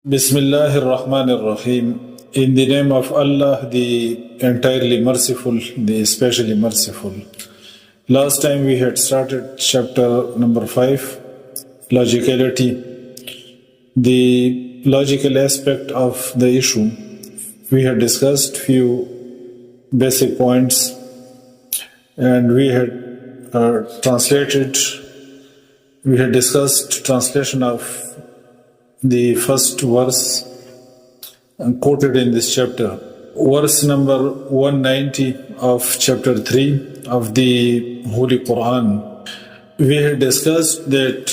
Bismillahir Rahmanir Rahim. In the name of Allah, the entirely merciful, the especially merciful. Last time we had started chapter number 5, logicality, the logical aspect of the issue. We had discussed few basic points and we had discussed translation of the first verse quoted in this chapter. Verse number 190 of chapter 3 of the Holy Quran. We had discussed that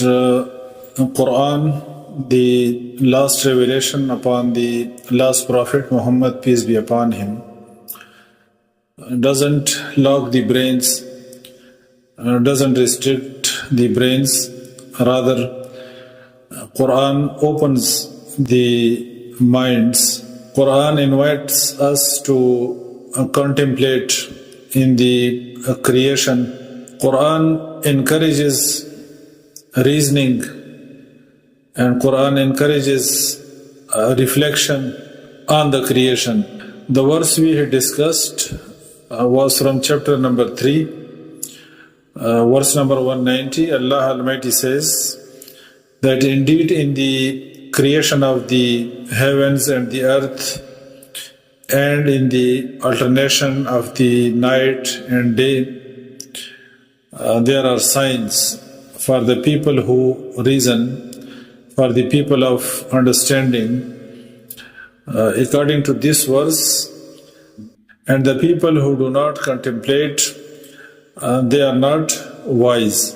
Quran, the last revelation upon the last prophet Muhammad, peace be upon him, doesn't lock the brains, doesn't restrict the brains, rather Quran opens the minds. Quran invites us to contemplate in the creation. Quran encourages reasoning and Quran encourages reflection on the creation. The verse we had discussed was from chapter number 3, verse number 190. Allah Almighty says that indeed in the creation of the heavens and the earth and in the alternation of the night and day, there are signs for the people who reason, for the people of understanding. According to this verse, and the people who do not contemplate, they are not wise.